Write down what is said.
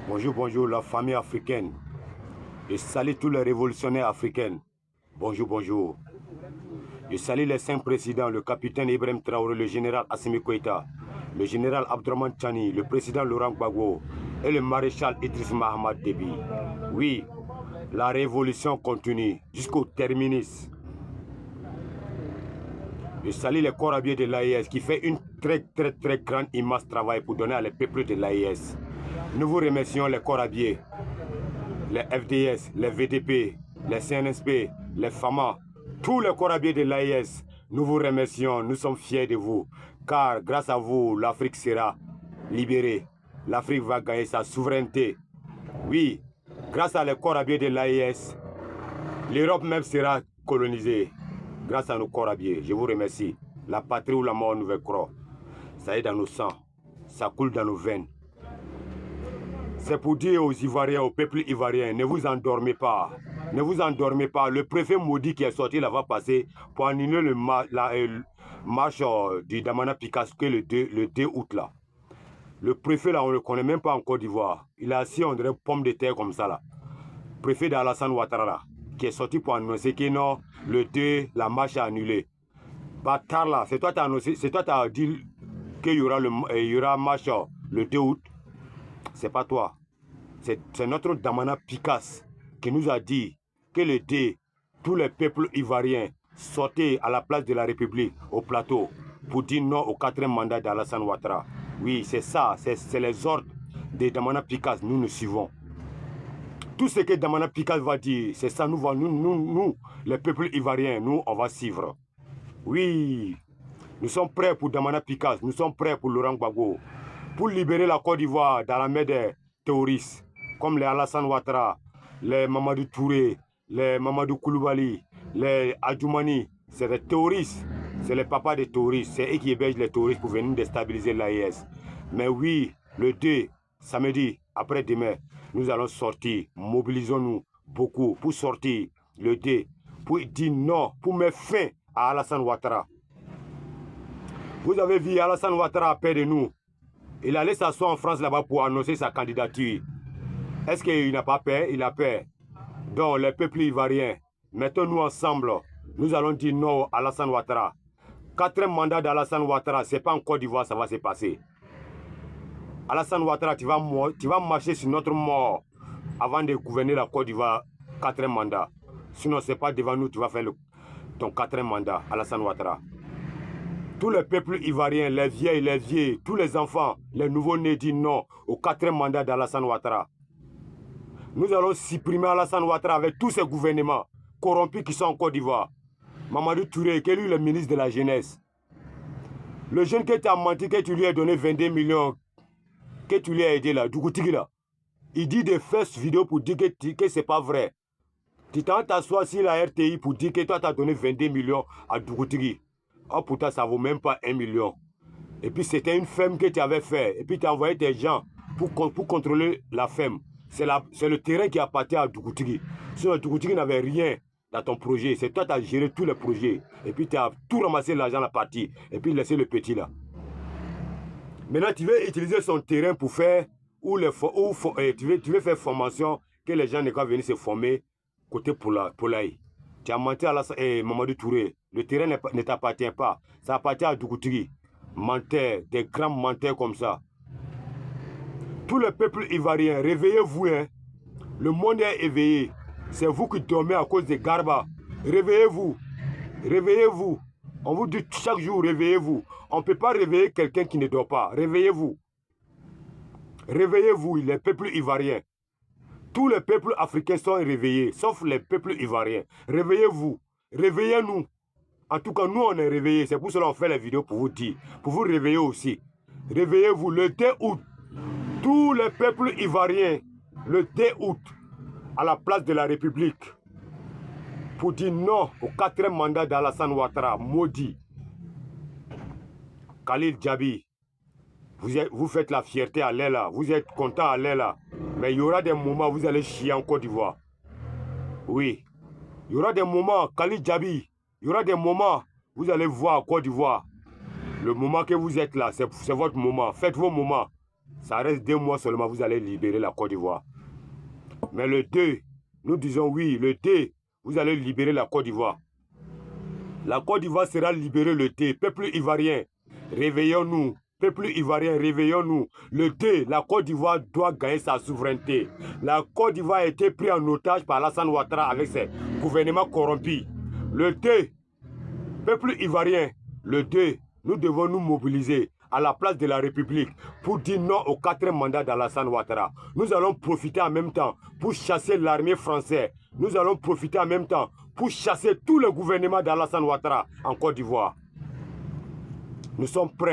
Bonjour, bonjour, la famille africaine. Je salue tous les révolutionnaires africains. Bonjour, bonjour. Je salue les 5 présidents, le capitaine Ibrahim Traoré, le général Assimi Koïta, le général Abdourahmane Tchani, le président Laurent Gbagbo et le maréchal Idriss Mahamad Déby. Oui, la révolution continue jusqu'au terminus. Je salue les corps habillés de l'AIS qui fait une très grande immense travail pour donner à les peuples de l'AIS. Nous vous remercions les corps habillés, les FDS, les VDP, les CNSP, les FAMA, tous les corps habillés de l'AIS. Nous vous remercions, nous sommes fiers de vous, car grâce à vous, l'Afrique sera libérée. L'Afrique va gagner sa souveraineté. Oui, grâce à les corps habillés de l'AIS, l'Europe même sera colonisée. Grâce à nos corps habillés, je vous remercie. La patrie ou la mort nous veut croire. Ça est dans nos sangs, ça coule dans nos veines. C'est pour dire aux Ivoiriens, au peuple ivoirien, ne vous endormez pas. Ne vous endormez pas. Le préfet maudit qui est sorti là va passer pour annuler le marche du Damana Picasso le 2 août là. Le préfet là, on ne le connaît même pas en Côte d'Ivoire. Il est assis, on dirait pomme de terre comme ça là. Préfet d'Alassane Ouattara là, qui est sorti pour annoncer que non, le 2, la marche est annulée. Bâtard là, c'est toi qui as annoncé, c'est toi qui as dit qu'il y aura marche le 2 août. C'est pas toi. C'est notre Damana Picasso qui nous a dit que le 2, tous les peuples ivoiriens sortaient à la place de la République, au plateau, pour dire non au 4e mandat d'Alassane Ouattara. Oui, c'est ça, c'est les ordres de Damana Picasso, nous suivons. Tout ce que Damana Picasso va dire, c'est ça, nous, les peuples ivoiriens, nous, on va suivre. Oui, nous sommes prêts pour Damana Picasso, nous sommes prêts pour Laurent Gbagbo, pour libérer la Côte d'Ivoire dans la main des terroristes, comme les Alassane Ouattara, les Mamadou Touré, les Mamadou Koulibaly, les Adjoumani. C'est des terroristes, c'est les papas des terroristes, c'est eux qui hébergent les terroristes pour venir déstabiliser l'AIS. Mais oui, le 2, samedi, après-demain, nous allons sortir, mobilisons-nous beaucoup pour sortir le 2, pour dire non, pour mettre fin à Alassane Ouattara. Vous avez vu, Alassane Ouattara a peur de nous. Il allait s'asseoir en France là-bas pour annoncer sa candidature. Est-ce qu'il n'a pas peur? Il a peur. Donc, les peuples ivoiriens, mettons-nous ensemble. Nous allons dire non à Alassane Ouattara. 4e mandat d'Alassane Ouattara, ce n'est pas en Côte d'Ivoire, ça va se passer. Alassane Ouattara, tu vas marcher sur notre mort avant de gouverner la Côte d'Ivoire, 4e mandat. Sinon, ce n'est pas devant nous, tu vas faire ton 4e mandat, Alassane Ouattara. Tous les peuples ivoiriens, les vieilles, tous les enfants, les nouveaux-nés disent non au 4e mandat d'Alassane Ouattara. Nous allons supprimer Alassane Ouattara avec tous ces gouvernements corrompus qui sont en Côte d'Ivoire. Mamadou Touré, qui est lui le ministre de la Jeunesse. Le jeune qui t'a menti, que tu lui as donné 22 millions, que tu lui as aidé là, Dougoutigi là. Il dit des fausses vidéos pour dire que c'est pas vrai. Tu t'assois sur la RTI pour dire que toi tu as donné 22 millions à Dougoutigi. Oh pourtant ça vaut même pas 1 million. Et puis c'était une ferme que tu avais fait. Et puis tu as envoyé tes gens pour contrôler la ferme. C'est le terrain qui appartient à Dougoutigi. Sinon Dougoutigi n'avait rien dans ton projet. C'est toi qui as géré tous les projets. Et puis tu as tout ramassé l'argent à la partie. Et puis laissé le petit là. Maintenant tu veux utiliser son terrain pour faire tu veux faire formation que les gens ne peuvent venir se former côté Polaï. Tu as menti à Mamadou Touré. Le terrain ne t'appartient pas. Ça appartient à Dougoutigi. Menteurs, des grands menteurs comme ça. Tous les peuples ivoiriens, réveillez-vous. Hein. Le monde est éveillé. C'est vous qui dormez à cause des Garba. Réveillez-vous. Réveillez-vous. On vous dit chaque jour, réveillez-vous. On ne peut pas réveiller quelqu'un qui ne dort pas. Réveillez-vous. Réveillez-vous, les peuples ivoiriens. Tous les peuples africains sont réveillés, sauf les peuples ivoiriens. Réveillez-vous. Réveillez-nous. En tout cas, nous, on est réveillés. C'est pour cela qu'on fait les vidéos pour vous dire. Pour vous réveiller aussi. Réveillez-vous. Le 2 août, tous les peuples ivoiriens, le 2 août, à la place de la République, pour dire non au 4e mandat d'Alassane Ouattara, maudit. Khalil Djabi, vous faites la fierté à l'aile, vous êtes content à l'aile, mais il y aura des moments où vous allez chier en Côte d'Ivoire. Oui, il y aura des moments, Khalil Djabi, il y aura des moments où vous allez voir en Côte d'Ivoire. Le moment que vous êtes là, c'est votre moment. Faites vos moments. Ça reste 2 mois seulement, vous allez libérer la Côte d'Ivoire. Mais le 2, nous disons oui, le 2, vous allez libérer la Côte d'Ivoire. La Côte d'Ivoire sera libérée le 2. Peuple ivoirien, réveillons-nous. Peuple ivoirien, réveillons-nous. Le 2, la Côte d'Ivoire doit gagner sa souveraineté. La Côte d'Ivoire a été prise en otage par Alassane Ouattara avec ses gouvernements corrompus. Le 2, peuple ivoirien, le 2, nous devons nous mobiliser à la place de la République pour dire non au 4e mandat d'Alassane Ouattara. Nous allons profiter en même temps pour chasser l'armée française. Nous allons profiter en même temps pour chasser tout le gouvernement d'Alassane Ouattara en Côte d'Ivoire. Nous sommes prêts.